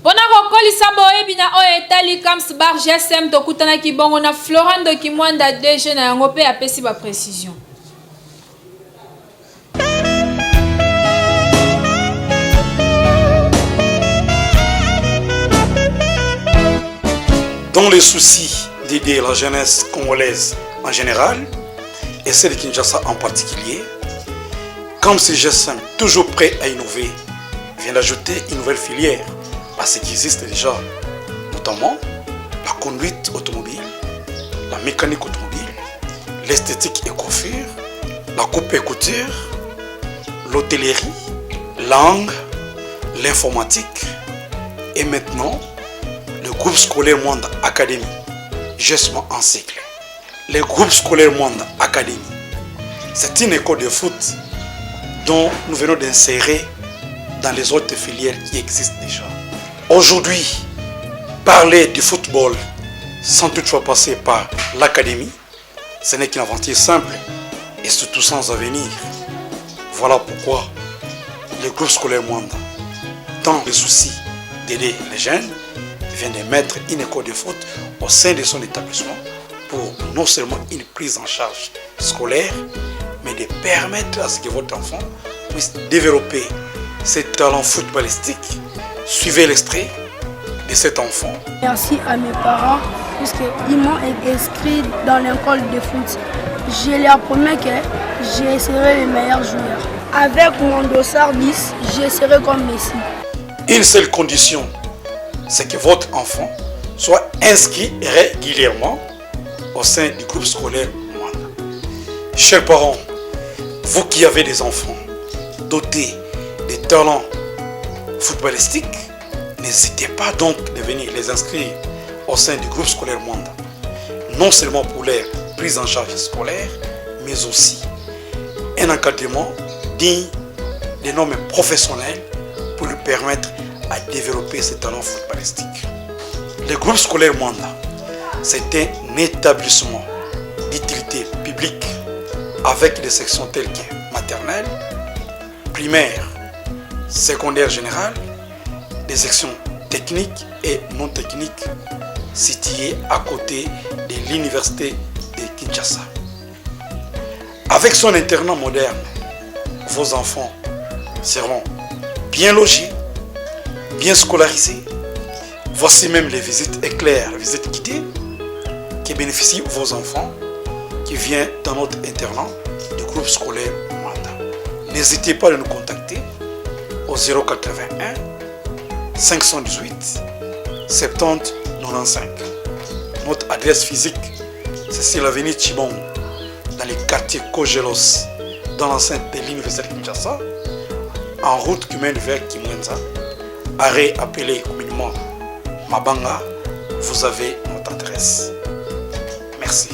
Pona kokolisa boyebi na oyo etali Camps Bar GSM tokutana kibongo na Florando Kimwanda DG na yango pe apesi ba précision. Dans les soucis d'aider la jeunesse congolaise en général et celle de Kinshasa en particulier, Camps GSM, toujours prêt à innover, vient d'ajouter une nouvelle filière à ce qui existe déjà, notamment la conduite automobile, la mécanique automobile, l'esthétique et coiffure, la coupe et couture, l'hôtellerie, langue, l'informatique et maintenant le groupe scolaire Monde Academy, justement en cycle. Le groupe scolaire Monde Academy, c'est une école de foot dont nous venons d'insérer dans les autres filières qui existent déjà. Aujourd'hui, parler du football sans toutefois passer par l'académie, ce n'est qu'une aventure simple et surtout sans avenir. Voilà pourquoi le groupe scolaire Monde, dans le souci d'aider les jeunes, vient de mettre une école de foot au sein de son établissement pour non seulement une prise en charge scolaire, mais de permettre à ce que votre enfant puisse développer ses talents footballistiques. Suivez l'extrait de cet enfant. Merci à mes parents puisqu'ils m'ont inscrit dans l'école de foot. Je leur promets que je serai le meilleur joueur. Avec mon dossard 10, je serai comme Messi. Une seule condition, c'est que votre enfant soit inscrit régulièrement au sein du groupe scolaire Monde. Chers parents, vous qui avez des enfants dotés de talents footballistiques, n'hésitez pas donc de venir les inscrire au sein du groupe scolaire Monde. Non seulement pour leur prise en charge scolaire, mais aussi un encadrement digne des normes professionnelles pour lui permettre à développer ses talents footballistiques. Le groupe scolaire Monde, c'est un établissement d'utilité publique avec des sections telles que maternelle, primaire, secondaire générale, des sections techniques et non techniques situées à côté de l'université de Kinshasa. Avec son internat moderne, vos enfants seront bien logés, bien scolarisés. Voici même les visites éclairs, les visites guidées qui bénéficient vos enfants qui viennent dans notre internat du groupe scolaire Monde. N'hésitez pas à nous contacter au 081 518 70 95. Notre adresse physique, c'est sur l'avenue Chibong, dans les quartiers Kogelos, dans l'enceinte de l'université de Kinshasa, en route qui mène vers Kimwenza, arrêt appelé communément Mabanga. Vous avez notre adresse. Merci.